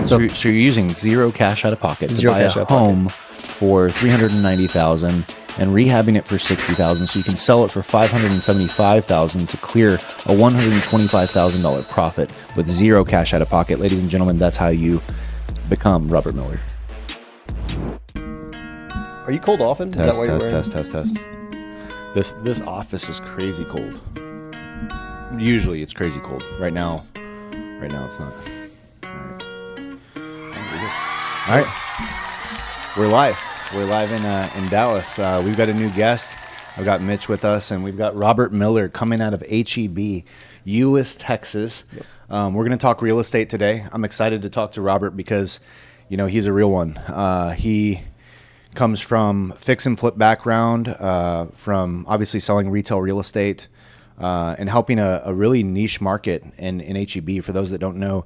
So you're using zero cash out of pocket to buy a home for $390,000 and rehabbing it for $60,000, so you can sell it for $575,000 to clear a $125,000 profit with zero cash out of pocket. Ladies and gentlemen, that's how you become Robert Miller. Are you cold often? Test. This office is crazy cold. Usually it's crazy cold. Right now it's not. All right. We're live. We're live in Dallas. We've got a new guest. I've got Mitch with us, and we've got Robert Miller coming out of HEB, Euless, Texas. Yep. We're going to talk real estate today. I'm excited to talk to Robert because, he's a real one. He comes from fix and flip background, from obviously selling retail real estate, and helping a really niche market in HEB. For those that don't know,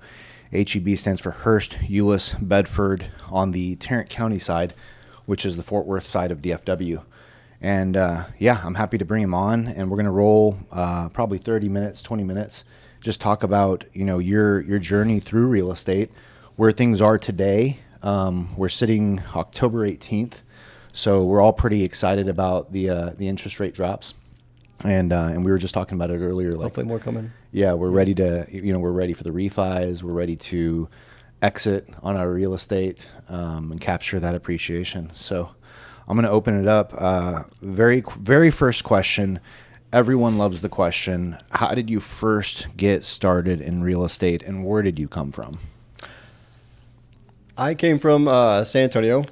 HEB stands for Hearst, Euless, Bedford on the Tarrant County side, which is the Fort Worth side of DFW. And I'm happy to bring him on, and we're going to roll probably 30 minutes, 20 minutes, just talk about, your journey through real estate, where things are today. We're sitting October 18th, so we're all pretty excited about the interest rate drops. And we were just talking about it earlier. Hopefully more coming. Yeah, we're ready to, we're ready for the refis. We're ready to exit on our real estate and capture that appreciation. So I'm going to open it up. Very, very first question. Everyone loves the question. How did you first get started in real estate, and where did you come from? I came from San Antonio.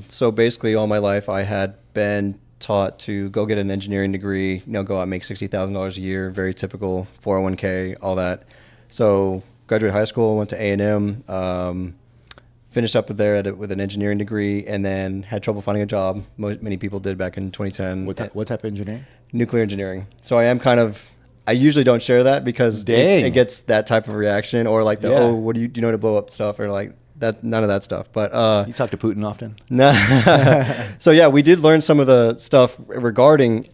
So basically all my life I had been taught to go get an engineering degree, go out and make $60,000 a year, very typical, 401k, all that. So graduated high school, went to A&M, finished up there with an engineering degree, and then had trouble finding a job. Many people did back in 2010. What type of engineering? Nuclear engineering. So I usually don't share that because it gets that type of reaction, or like what do you know how to blow up stuff, or like that, none of that stuff. But you talk to Putin often? No. So yeah, we did learn some of the stuff regarding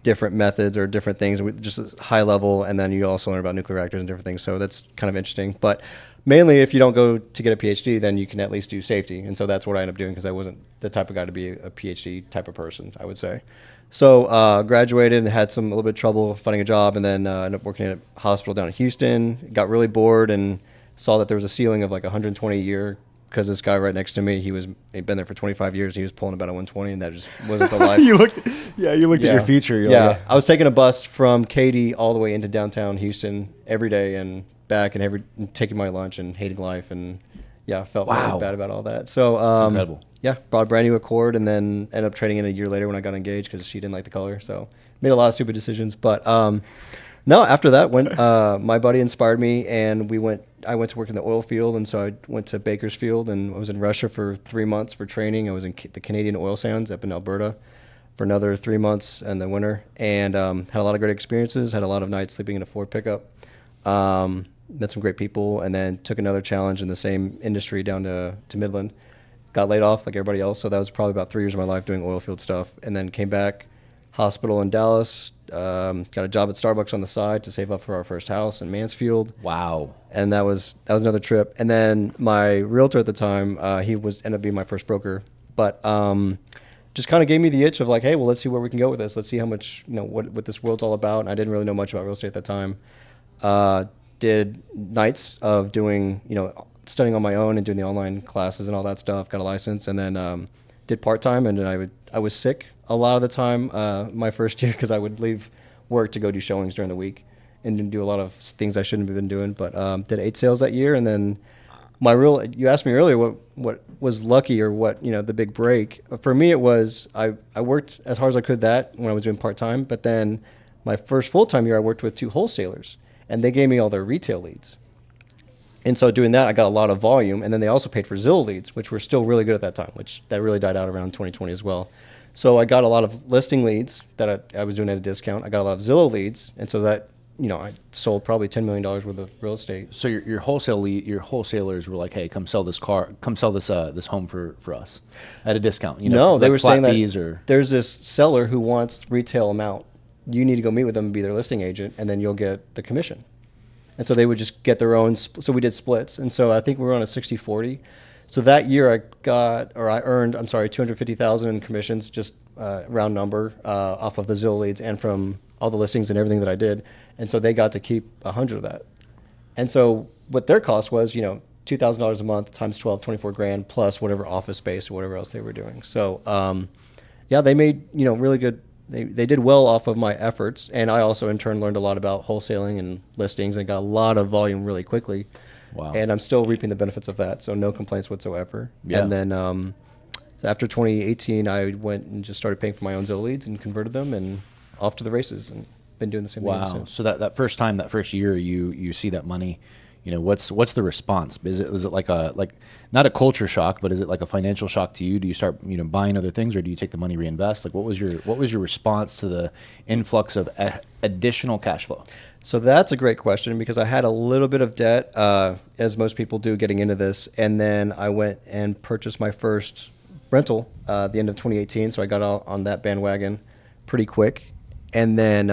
different methods or different things, just high level, and then you also learn about nuclear reactors and different things. So that's kind of interesting. But mainly, if you don't go to get a PhD, then you can at least do safety, and so that's what I ended up doing because I wasn't the type of guy to be a PhD type of person, I would say. So graduated and had a little bit of trouble finding a job, and then ended up working at a hospital down in Houston. Got really bored and saw that there was a ceiling of like 120 a year because this guy right next to me, he'd been there for 25 years. He was pulling about a 120, and that just wasn't the life. You looked at your future. I was taking a bus from Katy all the way into downtown Houston every day and back, and taking my lunch and hating life, and felt really bad about all that. So that's incredible. Yeah, bought a brand new Accord, and then ended up trading in a year later when I got engaged because she didn't like the color. So made a lot of stupid decisions. But no, after that, my buddy inspired me, and I went to work in the oil field, and so I went to Bakersfield, and I was in Russia for 3 months for training. I was in the Canadian oil sands up in Alberta for another 3 months in the winter, and had a lot of great experiences, had a lot of nights sleeping in a Ford pickup, met some great people, and then took another challenge in the same industry down to Midland. Got laid off like everybody else, so that was probably about 3 years of my life doing oil field stuff, and then came back, hospital in Dallas, got a job at Starbucks on the side to save up for our first house in Mansfield. Wow. And that was another trip. And then my realtor at the time, he ended up being my first broker, but just kind of gave me the itch of like, hey, well, let's see where we can go with this. Let's see how much, what this world's all about. And I didn't really know much about real estate at that time. Did nights of doing, studying on my own and doing the online classes and all that stuff, got a license, and then did part-time, and I was sick a lot of the time my first year because I would leave work to go do showings during the week and do a lot of things I shouldn't have been doing, but did 8 sales that year. And then you asked me earlier what was lucky or what, the big break. For me, it was I worked as hard as I could when I was doing part-time, but then my first full-time year I worked with 2 wholesalers, and they gave me all their retail leads. And so doing that, I got a lot of volume, and then they also paid for Zillow leads, which were still really good at that time, which that really died out around 2020 as well. So I got a lot of listing leads that I was doing at a discount. I got a lot of Zillow leads, and so that, I sold probably $10 million worth of real estate. So your wholesalers were like, hey, come sell this this home for us at a discount. No, they were saying that there's this seller who wants retail amount. You need to go meet with them and be their listing agent, and then you'll get the commission. And so they would just get their own. So we did splits. And so I think we were on a 60-40. So that year I earned, I'm sorry, 250,000 in commissions, just round number, off of the Zillow leads and from all the listings and everything that I did. And so they got to keep 100 of that. And so what their cost was, $2,000 a month times 12, 24 grand plus whatever office space or whatever else they were doing. So, they made, really good. They did well off of my efforts. And I also in turn learned a lot about wholesaling and listings and got a lot of volume really quickly. Wow. And I'm still reaping the benefits of that. So no complaints whatsoever. Yeah. And then, after 2018, I went and just started paying for my own Zillow leads and converted them and off to the races, and been doing the same thing. Wow. So that first year you see that money, what's the response? Is it like not a culture shock, but is it like a financial shock to you? Do you start buying other things, or do you take the money, reinvest? Like what was your response to the influx of additional cash flow? So that's a great question, because I had a little bit of debt, as most people do getting into this, and then I went and purchased my first rental at the end of 2018. So I got out on that bandwagon pretty quick. And then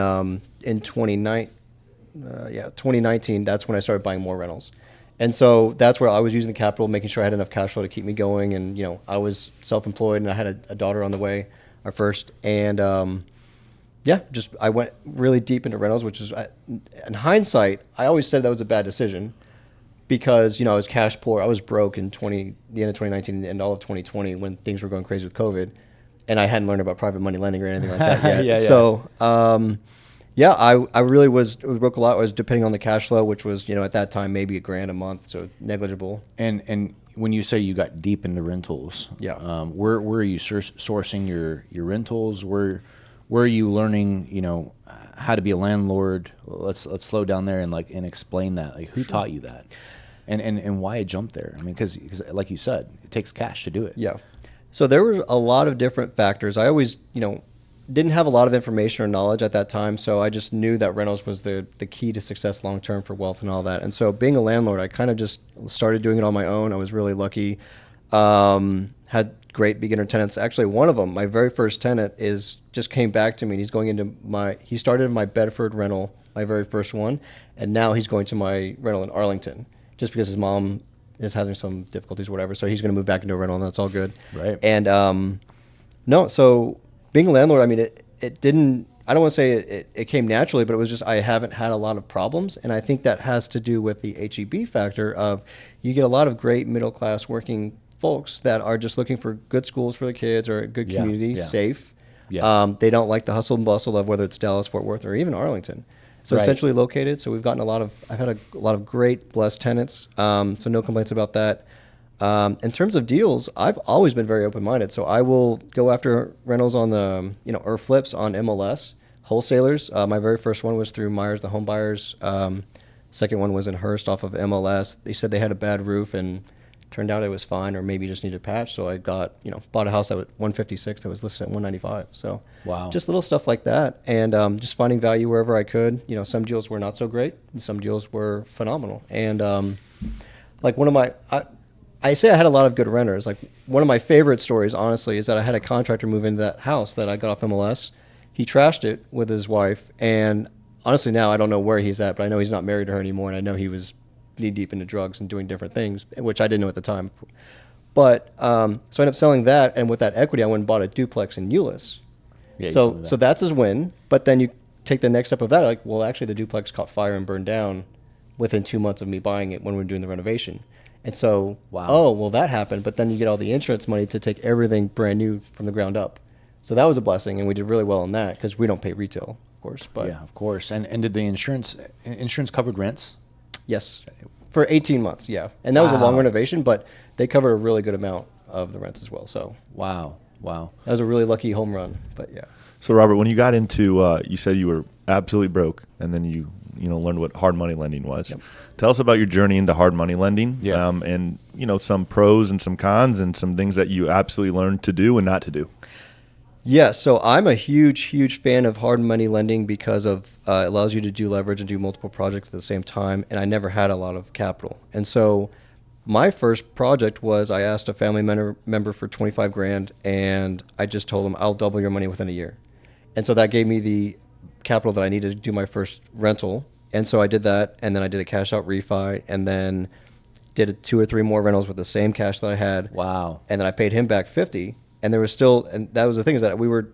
in 2019, that's when I started buying more rentals. And so that's where I was using the capital, making sure I had enough cash flow to keep me going. And, I was self-employed, and I had a daughter on the way, our first. And, I went really deep into rentals, which is, in hindsight, I always said that was a bad decision, because, I was cash poor. I was broke in the end of 2019 and all of 2020 when things were going crazy with COVID. And I hadn't learned about private money lending or anything like that yet. Yeah. So, I really was broke a lot. I was depending on the cash flow, which was, at that time, maybe $1,000 a month. So negligible. And when you say you got deep into rentals, where are you sourcing your rentals? Where are you learning, how to be a landlord? Let's slow down there and explain that. Like, who taught you that? And why a jump there? I mean, because like you said, it takes cash to do it. Yeah. So there were a lot of different factors. I always, didn't have a lot of information or knowledge at that time. So I just knew that rentals was the key to success long-term for wealth and all that. And so being a landlord, I kind of just started doing it on my own. I was really lucky. Had great beginner tenants. Actually, one of them, my very first tenant, just came back to me. And he's going into he started in my Bedford rental, my very first one. And now he's going to my rental in Arlington, just because his mom is having some difficulties or whatever. So he's going to move back into a rental, and that's all good. Right. And so being a landlord, I mean, it didn't, I don't want to say it came naturally, but it was just, I haven't had a lot of problems. And I think that has to do with the HEB factor of, you get a lot of great middle-class working folks that are just looking for good schools for the kids, or a good community, safe. Yeah. They don't like the hustle and bustle of whether it's Dallas, Fort Worth, or even Arlington. So essentially located. So we've gotten I've had a lot of great, blessed tenants. So no complaints about that. In terms of deals, I've always been very open-minded. So I will go after rentals on the, or flips on MLS, wholesalers. My very first one was through Myers, the home buyers. Second one was in Hearst off of MLS. They said they had a bad roof, and turned out it was fine, or maybe just needed a patch. So I bought a house that was 156 that was listed at 195. So wow, just little stuff like that. And just finding value wherever I could. Some deals were not so great, and some deals were phenomenal. And one of my, I say I had a lot of good renters. Like, one of my favorite stories, honestly, is that I had a contractor move into that house that I got off MLS. He trashed it with his wife, and honestly now I don't know where he's at, but I know he's not married to her anymore, and I know he was knee deep into drugs and doing different things, which I didn't know at the time. But so I ended up selling that, and with that equity, I went and bought a duplex in Euless. Yeah, so that's his win. But then you take the next step of that, like, well, actually the duplex caught fire and burned down within 2 months of me buying it when we were doing the renovation. And so, that happened. But then you get all the insurance money to take everything brand new from the ground up. So that was a blessing, and we did really well on that, because we don't pay retail, of course. But yeah, of course. And did the insurance covered rents? Yes, for 18 months, yeah. And that was a long renovation, but they covered a really good amount of the rents as well. So wow. That was a really lucky home run, but yeah. So Robert, when you got into, you said you were absolutely broke, and then you learned what hard money lending was. Yep. Tell us about your journey into hard money lending, and some pros and some cons, and some things that you absolutely learned to do and not to do. Yeah, so I'm a huge fan of hard money lending, because of it allows you to do leverage and do multiple projects at the same time, and I never had a lot of capital. And so my first project was, I asked a family member for 25 grand, and I just told him, I'll double your money within a year. And so that gave me the capital that I needed to do my first rental, And so I did that, and then I did a cash out refi, and then did 2 or 3 more rentals with the same cash that I had. Wow. And then I paid him back 50, and there was still, and that was the thing, is that we were,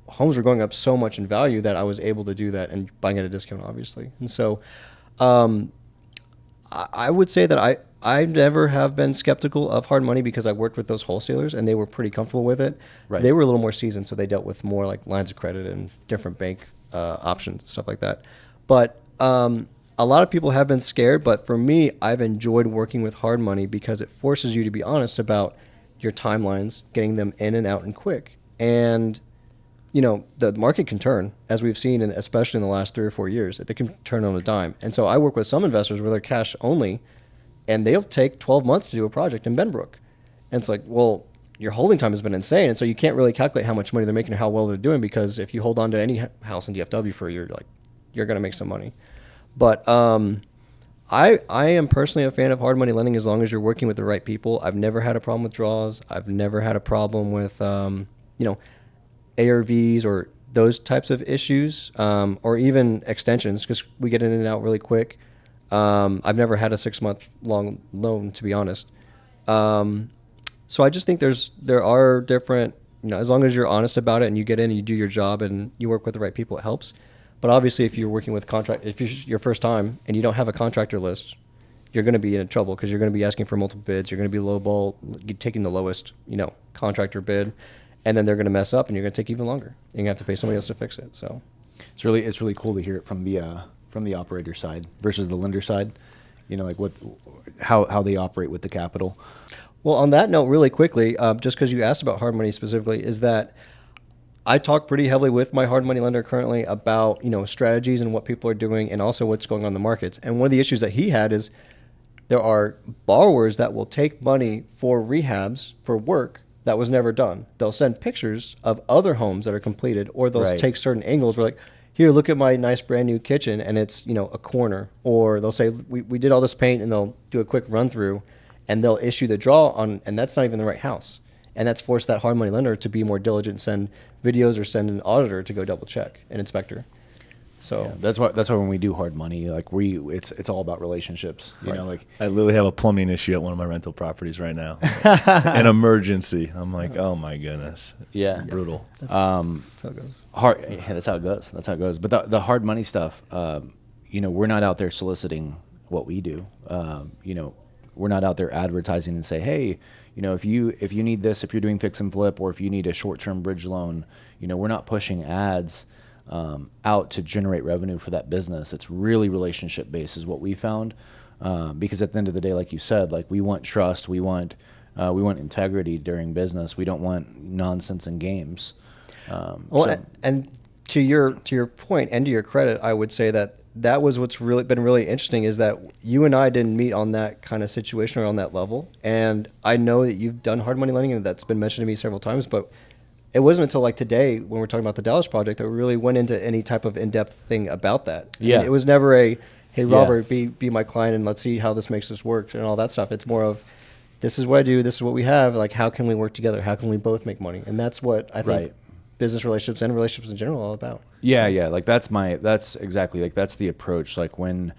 homes were going up so much in value that I was able to do that and buying at a discount, obviously. And so I would say that I never have been skeptical of hard money because I worked with those wholesalers and they were pretty comfortable with it. Right. They were a little more seasoned, so they dealt with more like lines of credit and different bank options and stuff like that. But a lot of people have been scared, but for me, I've enjoyed working with hard money because it forces you to be honest about your timelines, getting them in and out and quick. And the market can turn, as we've seen, especially in the last 3 or 4 years. It can turn on a dime. And so I work with some investors where they're cash only, and they'll take 12 months to do a project in Benbrook. And it's like, well, your holding time has been insane, and so you can't really calculate how much money they're making or how well they're doing, because if you hold on to any house in DFW for a year, you're going to make some money. But I am personally a fan of hard money lending as long as you're working with the right people. I've never had a problem with draws. I've never had a problem with ARVs or those types of issues, or even extensions, because we get in and out really quick. I've never had a 6-month long loan, to be honest. So I just think there are different, as long as you're honest about it and you get in and you do your job and you work with the right people, it helps. But obviously, if you're working with if you're your first time and you don't have a contractor list, you're going to be in trouble because you're going to be asking for multiple bids. You're going to be lowball, taking the lowest, contractor bid, and then they're going to mess up and you're going to take even longer. You're going to have to pay somebody else to fix it. So it's really cool to hear it from the operator side versus the lender side. How they operate with the capital. Well, on that note, really quickly, just because you asked about hard money specifically, is that I talk pretty heavily with my hard money lender currently about, strategies and what people are doing and also what's going on in the markets. And one of the issues that he had is there are borrowers that will take money for rehabs for work that was never done. They'll send pictures of other homes that are completed, or they'll take certain angles where here, look at my nice brand new kitchen and it's, a corner. Or they'll say, we did all this paint, and they'll do a quick run through and they'll issue the draw on, and that's not even the right house. And that's forced that hard money lender to be more diligent, send videos or send an auditor to go double check, an inspector. So that's why when we do hard money, it's all about relationships. I literally have a plumbing issue at one of my rental properties right now. An emergency. I'm like, oh my goodness. Yeah. Brutal. that's how it goes. That's how it goes. That's how it goes. But the hard money stuff, we're not out there soliciting what we do. We're not out there advertising and say, hey, if you need this, if you're doing fix and flip, or if you need a short-term bridge loan, we're not pushing ads out to generate revenue for that business. It's really relationship based is what we found, because at the end of the day, like you said, we want trust, we want integrity during business. We don't want nonsense and games. And to your point and to your credit, I would say that was what's really been really interesting, is that you and I didn't meet on that kind of situation or on that level. And I know that you've done hard money lending, and that's been mentioned to me several times, but it wasn't until today when we're talking about the Dallas project that we really went into any type of in-depth thing about that. Yeah. And it was never hey, Robert, be my client and let's see how this makes this work and all that stuff. It's more of, this is what I do, this is what we have, how can we work together? How can we both make money? And that's what I think business relationships and relationships in general are all about. Yeah. That's exactly, that's the approach. When,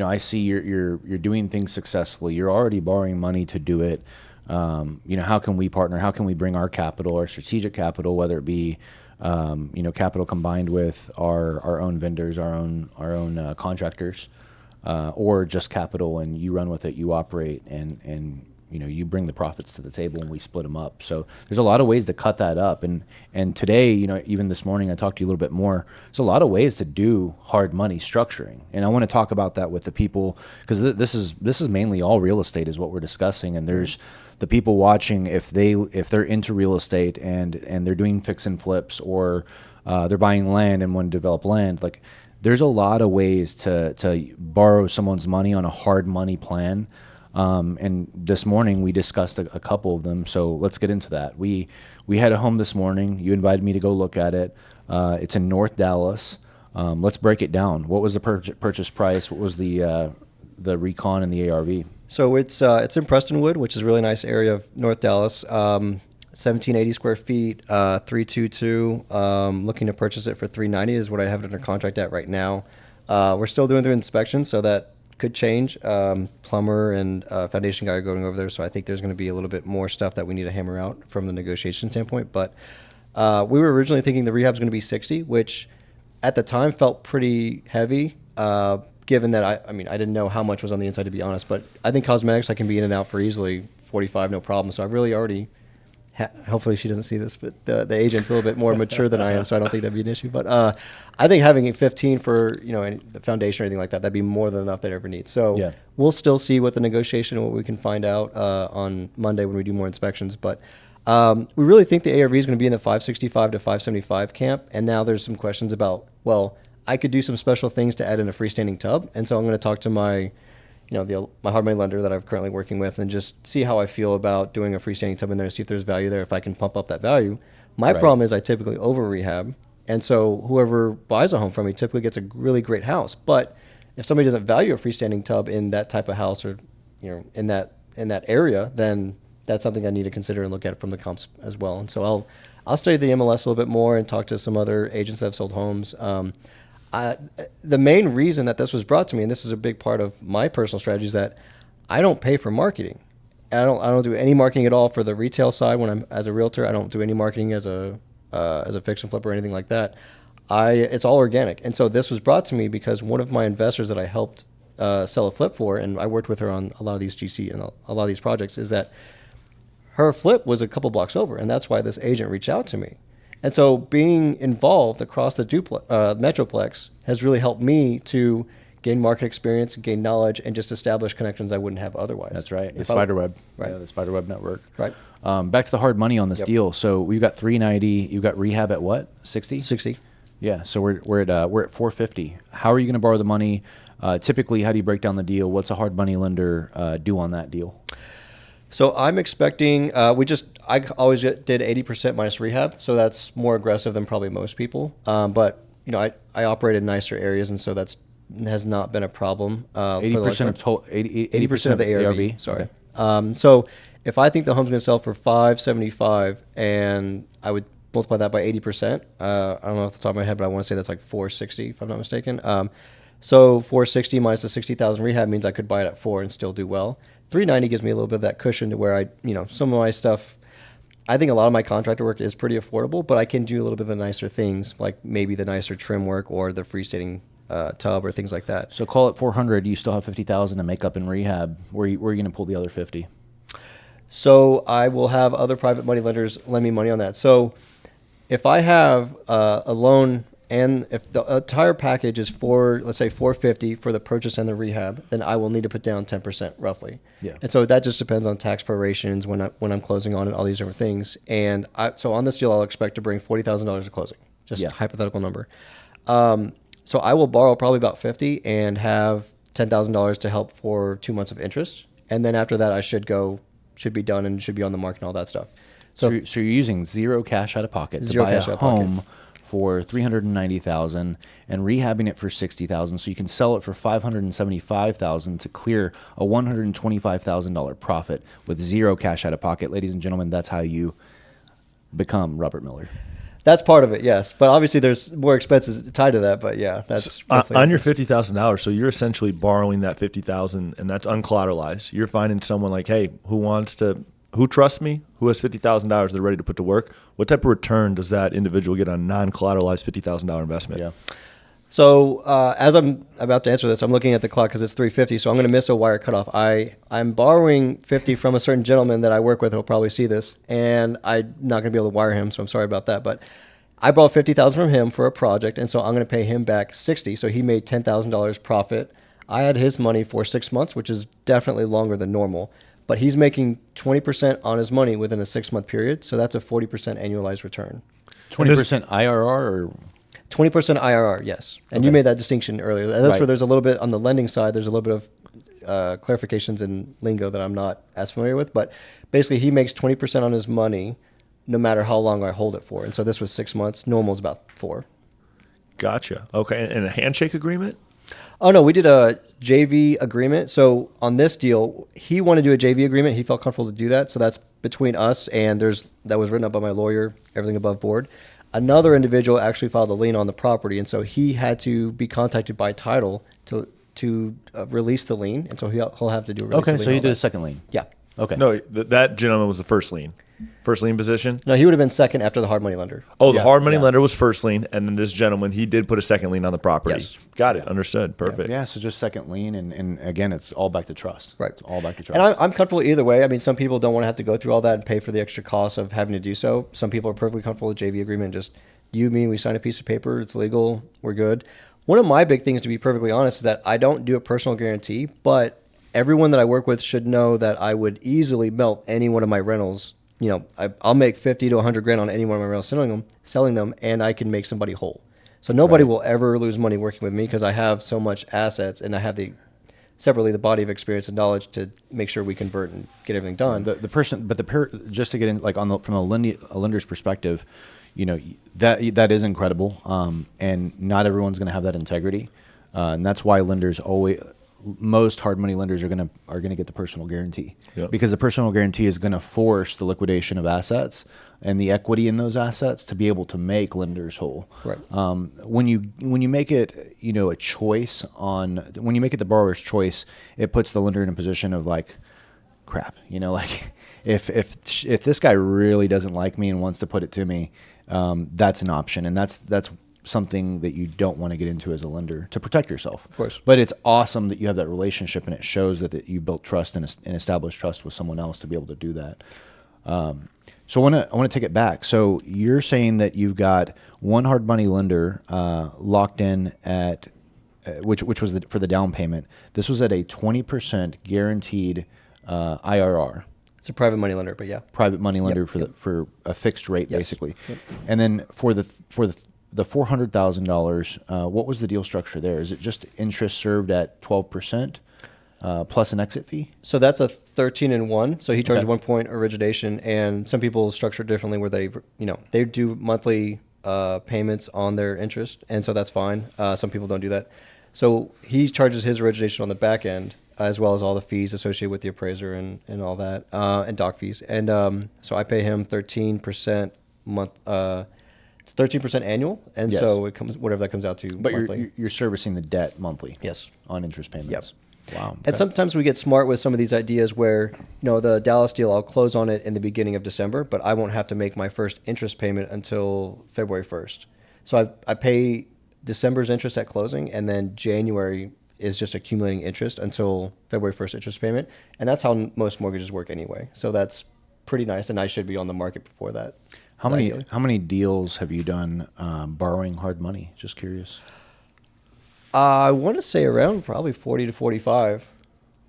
I see you're doing things successfully, you're already borrowing money to do it. How can we partner? How can we bring our capital, our strategic capital, whether it be, capital combined with our own vendors, our own contractors, or just capital, and you run with it, you operate, and you bring the profits to the table and we split them up. So there's a lot of ways to cut that up. And today, even this morning, I talked to you a little bit more. There's a lot of ways to do hard money structuring. And I want to talk about that with the people, because this is mainly all real estate is what we're discussing. And there's the people watching, if they're into real estate and they're doing fix and flips, or they're buying land and want to develop land, there's a lot of ways to borrow someone's money on a hard money plan. And this morning we discussed a couple of them. So let's get into that. We had a home this morning. You invited me to go look at it. It's in North Dallas. Let's break it down. What was the purchase price? What was the recon and the ARV? So it's in Prestonwood, which is a really nice area of North Dallas. 1780 square feet, 322. Looking to purchase it for $390 is what I have it under contract at right now. We're still doing the inspections, so that could change. Plumber and foundation guy are going over there, so I think there's going to be a little bit more stuff that we need to hammer out from the negotiation standpoint. But we were originally thinking the rehab's going to be 60, which at the time felt pretty heavy, given that I mean, I didn't know how much was on the inside, to be honest. But I think cosmetics, I can be in and out for easily 45, no problem. So I've really already, hopefully she doesn't see this, but the agent's a little bit more mature than I am, so I don't think that'd be an issue. But I think having a 15 for, the foundation or anything like that, that'd be more than enough that I ever need. So we'll still see what the negotiation, what we can find out on Monday when we do more inspections. But we really think the ARV is going to be in the 565 to 575 camp. And now there's some questions about, well, I could do some special things to add in a freestanding tub. And so I'm going to talk to my my hard money lender that I'm currently working with and just see how I feel about doing a freestanding tub in there and see if there's value there, if I can pump up that value. My problem is I typically over rehab. And so whoever buys a home from me typically gets a really great house. But if somebody doesn't value a freestanding tub in that type of house or, in that area, then that's something I need to consider and look at from the comps as well. And so I'll study the MLS a little bit more and talk to some other agents that have sold homes. The main reason that this was brought to me, and this is a big part of my personal strategy, is that I don't pay for marketing. I don't do any marketing at all for the retail side when I'm as a realtor. I don't do any marketing as a fix and flip or anything like that. It's all organic. And so this was brought to me because one of my investors that I helped sell a flip for, and I worked with her on a lot of these GC and a lot of these projects, is that her flip was a couple blocks over, and that's why this agent reached out to me. And so being involved across the Metroplex has really helped me to gain market experience, gain knowledge, and just establish connections I wouldn't have otherwise. That's right. The Spiderweb. Right. Yeah, the Spiderweb network. Right. Back to the hard money on this deal. So we've got 390. You've got rehab at what? 60? 60. Yeah. So we're at 450. How are you going to borrow the money? Typically, how do you break down the deal? What's a hard money lender do on that deal? So I'm expecting, I always did 80% minus rehab. So that's more aggressive than probably most people. But, I operate in nicer areas. And so has not been a problem. 80% of total, 80% of the ARV. Sorry. Okay. So if I think the home's going to sell for 575 and I would multiply that by 80%, I don't know off the top of my head, but I want to say that's like 460 if I'm not mistaken. So 460 minus the 60,000 rehab means I could buy it at 4 and still do well. 390 gives me a little bit of that cushion to where some of my stuff, I think a lot of my contractor work is pretty affordable, but I can do a little bit of the nicer things, like maybe the nicer trim work or the freestanding tub or things like that. So call it 400. You still have 50,000 to make up in rehab. Where are you going to pull the other 50? So I will have other private money lenders lend me money on that. So if I have a loan, and if the entire package is let's say 450 for the purchase and the rehab, then I will need to put down 10% roughly. Yeah. And so that just depends on tax prorations when I'm closing on it, all these different things. And so on this deal, I'll expect to bring $40,000 to closing, just a hypothetical number. So I will borrow probably about 50 and have $10,000 to help for 2 months of interest. And then after that, I should be done and should be on the market and all that stuff. So you're using zero cash out of pocket to buy a home for $390,000 and rehabbing it for $60,000, so you can sell it for $575,000 to clear a $125,000 profit with zero cash out of pocket. Ladies and gentlemen, that's how you become Robert Miller. That's part of it, yes. But obviously, there's more expenses tied to that. But yeah, that's on your $50,000. So you're essentially borrowing that $50,000, and that's uncollateralized. You're finding someone like, hey, who trusts me, who has $50,000 they're ready to put to work. What type of return does that individual get on non-collateralized $50,000 investment? Yeah. So as I'm about to answer this, I'm looking at the clock because it's 3:50, so I'm going to miss a wire cutoff. I'm borrowing 50 from a certain gentleman that I work with who'll probably see this, and I'm not going to be able to wire him, so I'm sorry about that. But I borrowed $50,000 from him for a project, and so I'm going to pay him back $60,000. So he made $10,000 profit. I had his money for 6 months, which is definitely longer than normal. But he's making 20% on his money within a 6-month period, so that's a 40% annualized return. 20% IRR or 20% IRR, yes. And you made that distinction earlier. And that's where there's a little bit on the lending side. There's a little bit of clarifications in lingo that I'm not as familiar with. But basically, he makes 20% on his money, no matter how long I hold it for. And so this was 6 months. Normal is about 4. Gotcha. Okay, and a handshake agreement? Oh, no, we did a JV agreement. So on this deal, he wanted to do a JV agreement. He felt comfortable to do that. So that's between us, and that was written up by my lawyer, everything above board. Another individual actually filed a lien on the property, and so he had to be contacted by title to release the lien, and so he'll have to do a release. Okay, of so he lien did on a that. second lien. Yeah. Okay. No, that gentleman was the first lien position. No, he would have been second after the hard money lender. Oh, the Yeah, hard money yeah. lender was first lien, and then this gentleman, he did put a second lien on the property. Yes. Got it. Understood. Perfect. Yeah, so just second lien, and again, it's all back to trust. Right. It's all back to trust. And I'm comfortable either way. I mean, some people don't want to have to go through all that and pay for the extra cost of having to do so. Some people are perfectly comfortable with JV agreement. Just you, me, we sign a piece of paper. It's legal. We're good. One of my big things, to be perfectly honest, is that I don't do a personal guarantee, but everyone that I work with should know that I would easily melt any one of my rentals. You know, I'll make 50 to 100 grand on any one of my rentals selling them, and I can make somebody whole. So nobody will ever lose money working with me because I have so much assets, and I have separately the body of experience and knowledge to make sure we convert and get everything done. Just to get in, like from a lender's perspective, you know, that is incredible, and not everyone's going to have that integrity, and that's why most hard money lenders are gonna get the personal guarantee, because the personal guarantee is going to force the liquidation of assets and the equity in those assets to be able to make lenders whole. Right. When you make it, you know, when you make it the borrower's choice, it puts the lender in a position of like, crap, you know, like if this guy really doesn't like me and wants to put it to me, that's an option, and that's something that you don't want to get into as a lender to protect yourself. Of course. But it's awesome that you have that relationship, and it shows that you built trust and established trust with someone else to be able to do that. So I want to take it back. So you're saying that you've got one hard money lender locked in at which was for the down payment. This was at a 20% guaranteed IRR. It's a private money lender, but yeah. Private money lender Yep. for a fixed rate, Yes. basically. Yep. And then for the $400,000, what was the deal structure there? Is it just interest served at 12% plus an exit fee? So that's a 13-1. So he charges Okay. 1 point origination, and some people structure it differently where they do monthly payments on their interest, and so that's fine. Some people don't do that. So he charges his origination on the back end, as well as all the fees associated with the appraiser and all that, and doc fees. And so I pay him 13% month. It's 13% annual, and Yes. so it comes whatever that comes out to But monthly. you're servicing the debt monthly. Yes. On interest payments. Wow. And sometimes we get smart with some of these ideas where, the Dallas deal, I'll close on it in the beginning of December, but I won't have to make my first interest payment until February 1st. So I pay December's interest at closing, and then January is just accumulating interest until February 1st interest payment. And that's how most mortgages work anyway. So that's pretty nice, and I should be on the market before that. How many deals have you done borrowing hard money? Just curious. I want to say around probably 40 to 45.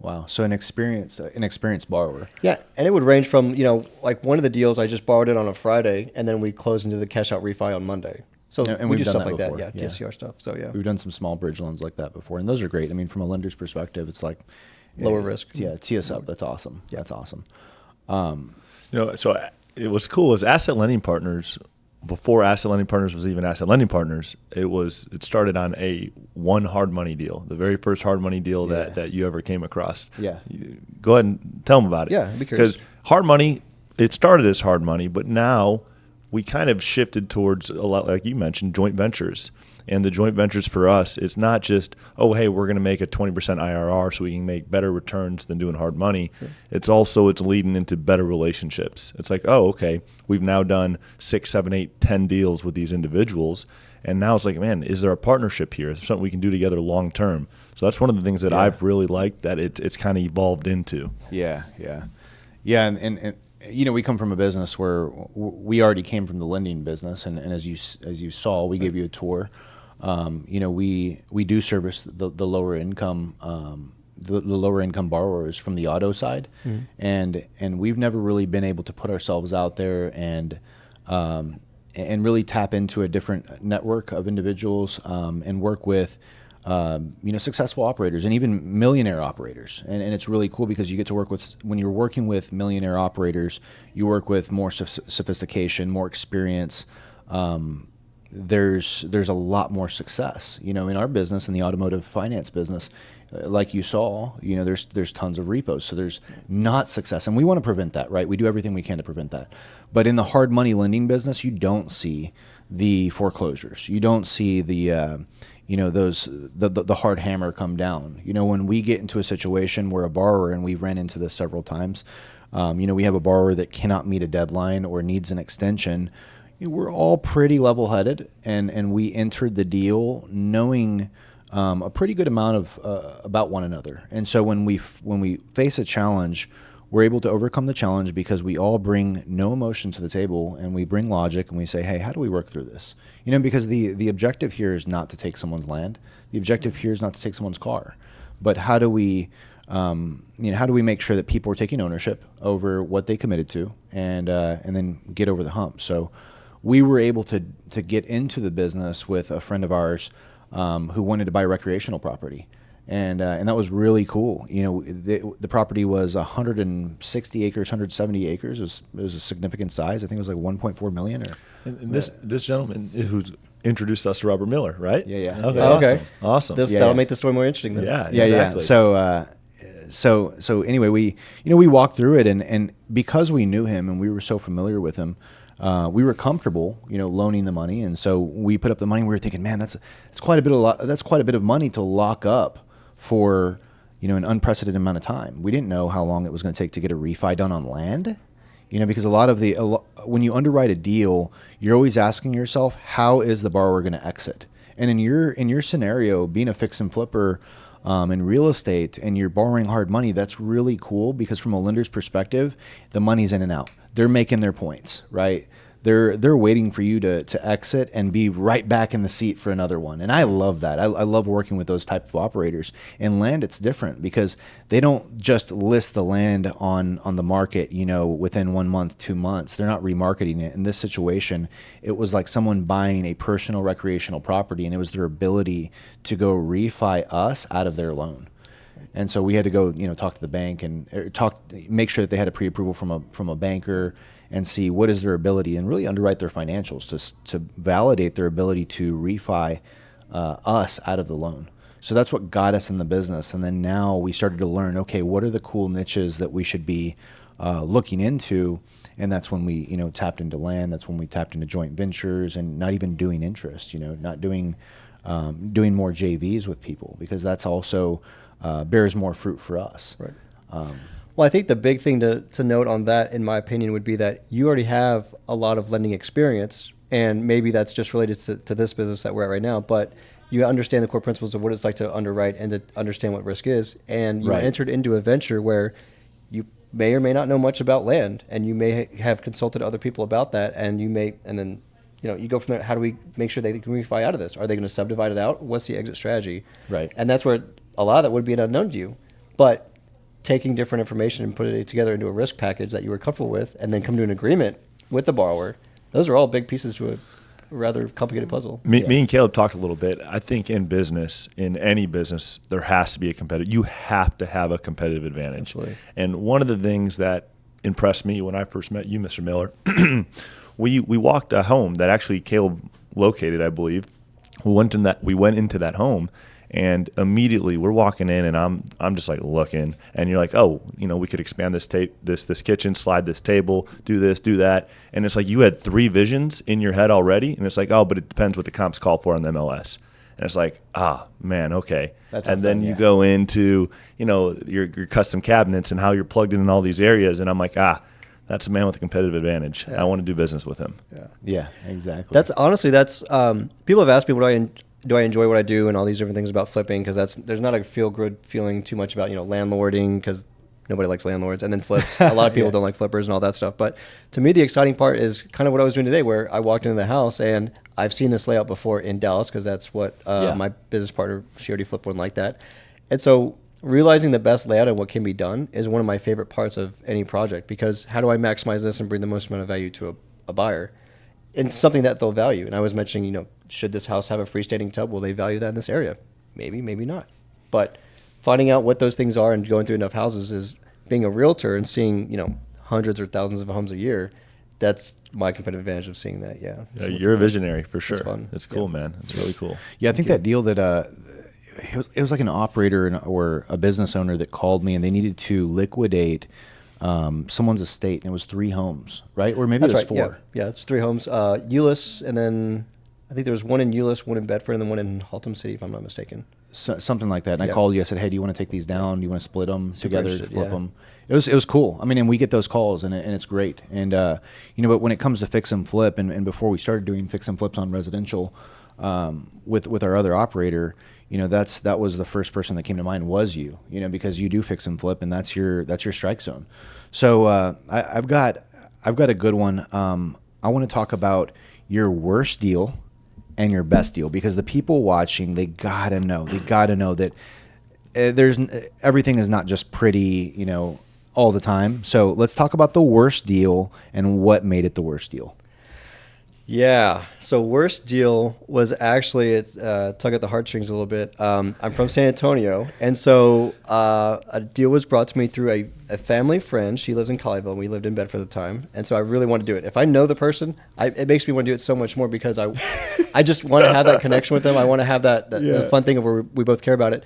Wow. So an experienced borrower. Yeah, and it would range from, like one of the deals, I just borrowed it on a Friday, and then we closed into the cash out refi on Monday. So And we we've do done stuff that like before. that, Yeah. TSCR stuff. So yeah, We've done some small bridge loans like that before, and those are great. I mean, from a lender's perspective, it's like lower risk. Yeah, tee us up. That's awesome. Yeah. That's awesome. So it was cool as Asset Lending Partners. Before Asset Lending Partners was even Asset Lending Partners, it started on one hard money deal, the very first hard money deal that you ever came across. Yeah. Go ahead and tell them about it. Yeah, I'd be curious. Because hard money, it started as hard money, but now we kind of shifted towards a lot, like you mentioned, joint ventures. And the joint ventures for us, it's not just, oh, hey, we're going to make a 20% IRR so we can make better returns than doing hard money. Sure. It's leading into better relationships. It's like, oh, okay, we've now done 6, 7, 8, 10 deals with these individuals. And now it's like, man, is there a partnership here? Is there something we can do together long term? So that's one of the things that I've really liked that it's kind of evolved into. Yeah. And we come from a business where we already came from the lending business, and as you saw, we gave you a tour. We do service the lower income the lower income borrowers from the auto side, and we've never really been able to put ourselves out there and really tap into a different network of individuals and work with successful operators and even millionaire operators. And it's really cool because you get to work with, when you're working with millionaire operators, you work with more sophistication, more experience. There's a lot more success, in our business, in the automotive finance business, like you saw, there's tons of repos. So there's not success, and we want to prevent that, right? We do everything we can to prevent that. But in the hard money lending business, you don't see the foreclosures. You don't see the the hard hammer come down. When we get into a situation where a borrower, and we've ran into this several times, we have a borrower that cannot meet a deadline or needs an extension. We're all pretty level-headed, and we entered the deal knowing a pretty good amount of about one another. And so when we face a challenge, we're able to overcome the challenge because we all bring no emotion to the table, and we bring logic, and we say, hey, how do we work through this? Because the objective here is not to take someone's land. The objective here is not to take someone's car. But how do we make sure that people are taking ownership over what they committed to, and then get over the hump? So we were able to get into the business with a friend of ours who wanted to buy recreational property. And that was really cool. The property was 160 acres, 170 acres. It was a significant size. I think it was like 1.4 million. And this gentleman who's introduced us to Robert Miller, right? Yeah. Okay. Awesome. That'll make the story more interesting then. Yeah. Exactly. So anyway, we walked through it, and because we knew him and we were so familiar with him, we were comfortable, loaning the money. And so we put up the money. We were thinking, man, that's quite a bit of money to lock up for an unprecedented amount of time. We didn't know how long it was going to take to get a refi done on land, because when you underwrite a deal, you're always asking yourself, how is the borrower going to exit? And in your scenario, being a fix and flipper in real estate, and you're borrowing hard money, that's really cool, because from a lender's perspective, the money's in and out. They're making their points, right? They're waiting for you to exit and be right back in the seat for another one. And I love that. I love working with those type of operators. In land, it's different because they don't just list the land on the market, within 1 month, 2 months. They're not remarketing it. In this situation, it was like someone buying a personal recreational property, and it was their ability to go refi us out of their loan. And so we had to go, talk to the bank and make sure that they had a pre-approval from a banker, and see what is their ability, and really underwrite their financials to validate their ability to refi us out of the loan. So that's what got us in the business. And then now we started to learn, okay, what are the cool niches that we should be looking into? And that's when we, tapped into land. That's when we tapped into joint ventures, and not even doing interest, not doing more JVs with people, because that's also bears more fruit for us. Right. Well, I think the big thing to note on that, in my opinion, would be that you already have a lot of lending experience, and maybe that's just related to this business that we're at right now, but you understand the core principles of what it's like to underwrite and to understand what risk is, and you entered into a venture where you may or may not know much about land, and you may have consulted other people about that, and then you go from there. How do we make sure they can refi out of this? Are they going to subdivide it out? What's the exit strategy? Right. And that's where a lot of that would be an unknown to you, but taking different information and putting it together into a risk package that you were comfortable with, and then come to an agreement with the borrower, those are all big pieces to a rather complicated puzzle. Me and Caleb talked a little bit. I think in any business, there has to be a competitive. You have to have a competitive advantage. Absolutely. And one of the things that impressed me when I first met you, Mr. Miller, we walked a home that actually Caleb located, I believe. We went into that home. And immediately we're walking in, and I'm just like looking, and you're like, oh, we could expand this kitchen, slide this table, do this, do that, and it's like you had 3 visions in your head already, and it's like, oh, but it depends what the comps call for on the MLS, and it's like, man, okay. And then you go into your custom cabinets and how you're plugged in all these areas, and I'm like, that's a man with a competitive advantage. Yeah. I want to do business with him. Yeah, exactly. That's people have asked me do I enjoy what I do and all these different things about flipping, because there's not a feel-good feeling too much about landlording, because nobody likes landlords, and then flips. A lot of people don't like flippers and all that stuff. But to me, the exciting part is kind of what I was doing today, where I walked into the house, and I've seen this layout before in Dallas, because that's what my business partner, she already flipped one like that. And so realizing the best layout and what can be done is one of my favorite parts of any project, because how do I maximize this and bring the most amount of value to a buyer? And something that they'll value. And I was mentioning, should this house have a freestanding tub? Will they value that in this area? Maybe, maybe not. But finding out what those things are and going through enough houses is being a realtor and seeing, hundreds or thousands of homes a year. That's my competitive advantage of seeing that. Yeah. You're a visionary for sure. It's fun. It's cool, man. It's really cool. Yeah. I think that deal that, it was like an operator or a business owner that called me, and they needed to liquidate someone's estate, and it was 3 homes, right? Or maybe That's it was right. 4. Yeah, it's 3 homes. Euless, and then I think there was one in Euless, one in Bedford, and then one in Haltom City, if I'm not mistaken. Something like that. And I called you. I said, "Hey, do you want to take these down? Do you want to split them together, flip them?" It was cool. I mean, and we get those calls, and it's great. And but when it comes to fix and flip, and before we started doing fix and flips on residential, with our other operator, that was the first person that came to mind was you. Because you do fix and flip, and that's your strike zone. So I've got a good one. I want to talk about your worst deal and your best deal, because the people watching, they gotta know that everything is not just pretty, all the time. So let's talk about the worst deal and what made it the worst deal. Yeah. So worst deal was actually, it tug at the heartstrings a little bit. I'm from San Antonio. And so a deal was brought to me through a family friend. She lives in Colleyville, and we lived in Bedford at the time. And so I really want to do it. If I know the person, it makes me want to do it so much more, because I just want to have that connection with them. I want to have that the fun thing of where we both care about it.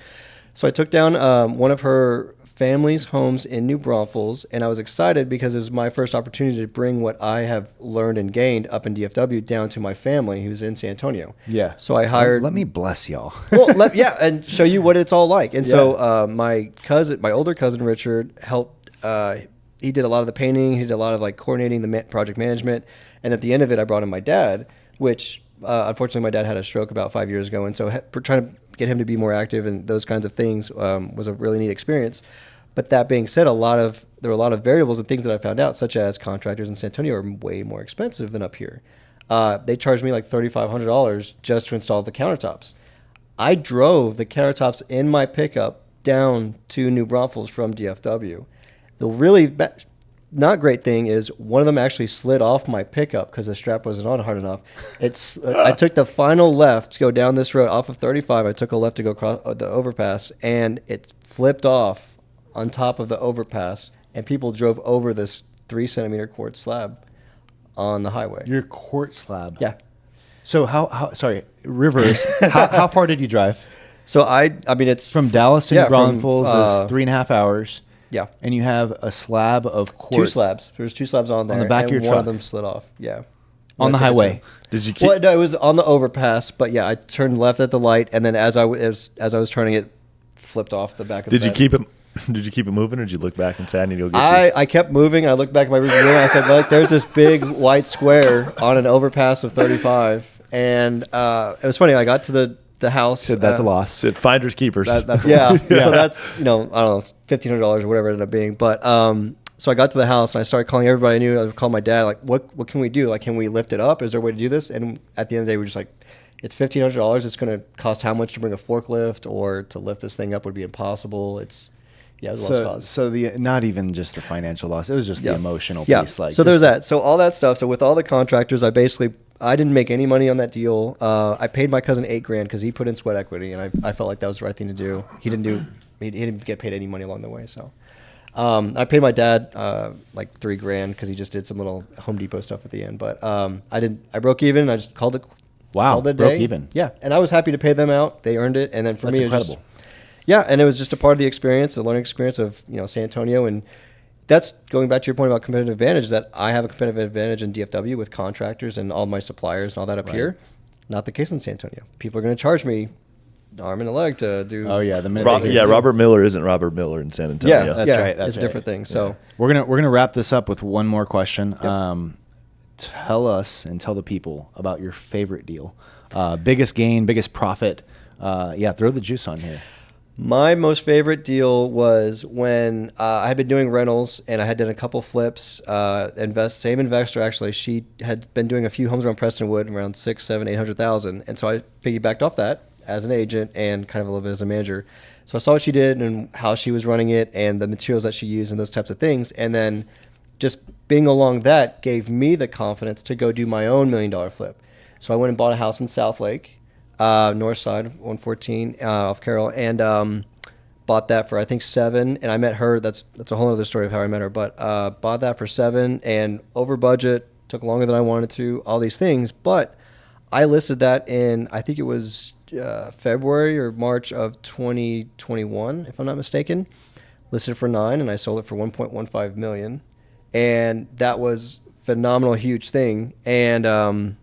So I took down one of her family's homes in New Braunfels, and I was excited because it was my first opportunity to bring what I have learned and gained up in DFW down to my family who's in San Antonio. Yeah. So I hired... Let me bless y'all. Well, and show you what it's all like. And so my older cousin Richard helped. He did a lot of the painting. He did a lot of coordinating the project management. And at the end of it, I brought in my dad, which unfortunately my dad had a stroke about 5 years ago. And so trying to get him to be more active and those kinds of things was a really neat experience. But that being said, there were a lot of variables and things that I found out, such as contractors in San Antonio are way more expensive than up here. They charged me like $3,500 just to install the countertops. I drove the countertops in my pickup down to New Braunfels from DFW. The really not great thing is one of them actually slid off my pickup because the strap wasn't on hard enough. I took the final left to go down this road off of 35. I took a left to go across the overpass, and it flipped off on top of the overpass, and people drove over this 3-centimeter quartz slab on the highway. Your quartz slab? Yeah. So reverse. how far did you drive? So I mean, it's from Dallas to New Braunfels is 3.5 hours. Yeah. And you have a slab of quartz. 2 slabs. There's 2 slabs on there. On the back of your truck. One of them slid off. Yeah. On the highway. Did you keep? Well, no, it was on the overpass, but yeah, I turned left at the light, and then as I was turning, it flipped off the back of the Did you keep it? Did you keep it moving, or did you look back and say, "I need to go get you"? I kept moving. I looked back at my rearview mirror. And I said, "Look, there's this big white square on an overpass of 35." And it was funny. I got to the house. So that's a loss. Said finders keepers. That's yeah. So that's I don't know, it's $1,500 or whatever it ended up being. But so I got to the house and I started calling everybody I knew. I called my dad. Like, what can we do? Like, can we lift it up? Is there a way to do this? And at the end of the day, we're just like, it's $1,500. It's going to cost how much to bring a forklift, or to lift this thing up would be impossible. It was a lost cause. So not even just the financial loss, it was just the emotional piece. So there's that. So all that stuff. So with all the contractors, I didn't make any money on that deal. I paid my cousin $8,000 because he put in sweat equity, and I felt like that was the right thing to do. He didn't get paid any money along the way. So I paid my dad like $3,000 because he just did some little Home Depot stuff at the end. But I broke even. I just called it. Wow, called it a broke day. Even. Yeah, and I was happy to pay them out. They earned it, and then for That's me, incredible. It was just, yeah, and it was just a part of the experience, the learning experience of San Antonio, and that's going back to your point about competitive advantage. That I have a competitive advantage in DFW with contractors and all my suppliers and all that up here. Not the case in San Antonio. People are going to charge me arm and a leg to do. Oh yeah, the minute Robert Miller isn't Robert Miller in San Antonio. Yeah, that's right. That's it's a right. different thing. So we're gonna wrap this up with one more question. Yep. Tell us and tell the people about your favorite deal, biggest gain, biggest profit. Throw the juice on here. My most favorite deal was when I had been doing rentals and I had done a couple flips. Same investor actually. She had been doing a few homes around Prestonwood, around 600,000, 700,000, 800,000, and so I piggybacked off that as an agent and kind of a little bit as a manager. So I saw what she did and how she was running it and the materials that she used and those types of things, and then just being along that gave me the confidence to go do my own $1 million flip. So I went and bought a house in South Lake. North Side, 114 off Carroll, and bought that for I think $7,000. And I met her. That's a whole other story of how I met her. But bought that for $7,000 and over budget. Took longer than I wanted to. All these things, but I listed that in I think it was February or March of 2021, if I'm not mistaken. listed for 9, and I sold it for 1.15 million, and that was phenomenal, huge thing. And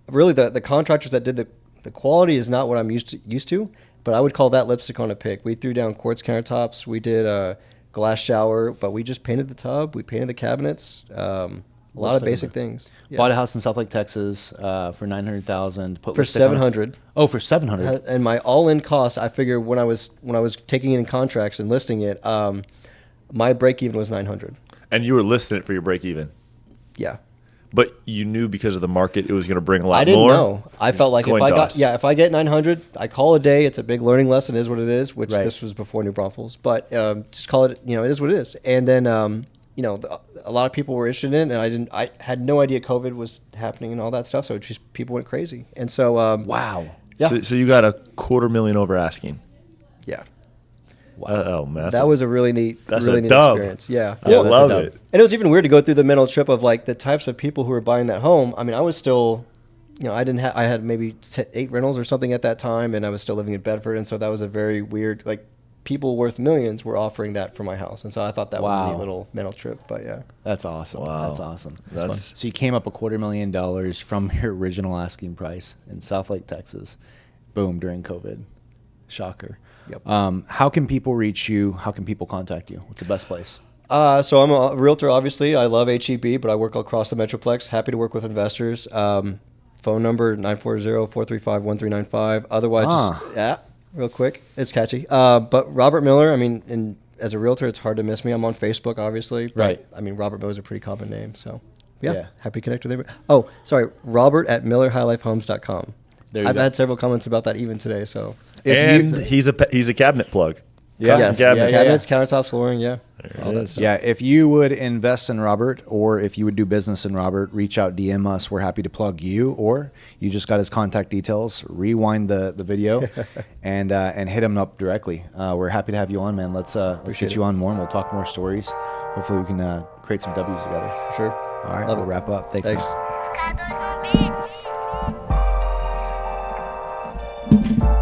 really, the contractors that did the quality is not what I'm used to, but I would call that lipstick on a pig. We threw down quartz countertops, we did a glass shower, but we just painted the tub, we painted the cabinets, a lot of basic things. Yeah. Bought a house in Southlake, Texas, for $900,000. For $700. Oh, for $700. And my all-in cost, I figured when I was taking in contracts and listing it, my break even was $900. And you were listing it for your break even. Yeah. But you knew because of the market it was going to bring a lot more? I didn't know. I felt like if I get 900, I call it a day. It's a big learning lesson. It is what it is, which this was before New Braunfels. But just call it, it is what it is. And then, a lot of people were interested in it, and I had no idea COVID was happening and all that stuff. So it just people went crazy. And so, wow. Yeah. So you got $250,000 over asking. Yeah. Wow. Oh man, that was a really neat, neat experience. Yeah, I love it. And it was even weird to go through the mental trip of like the types of people who were buying that home. I mean, I was still, I had maybe 8 rentals or something at that time, and I was still living in Bedford, and so that was a very weird, like, people worth millions were offering that for my house, and so I thought that was a neat little mental trip. But yeah, that's awesome. Wow. That's awesome. That's so you came up $250,000 from your original asking price in Southlake, Texas. Boom, during COVID. Shocker. Yep. How can people reach you? How can people contact you? What's the best place? So I'm a realtor, obviously. I love HEB, but I work across the Metroplex. Happy to work with investors. Phone number, 940-435-1395. Otherwise, real quick. It's catchy. But Robert Miller, I mean, as a realtor, it's hard to miss me. I'm on Facebook, obviously. Right. I mean, Robert Miller is a pretty common name. So, yeah. Happy to connect with everybody. Oh, sorry. Robert at MillerHighLifeHomes.com. I've had several comments about that even today. So, he's a cabinet plug. Custom cabinets. Cabinets, countertops, flooring, all that stuff. Yeah, if you would invest in Robert, or if you would do business in Robert, reach out, DM us. We're happy to plug you, or you just got his contact details. Rewind the video and hit him up directly. We're happy to have you on, man. Let's get you on more, and we'll talk more stories. Hopefully, we can create some W's together. For sure. All right, we'll wrap up. Thanks. Man.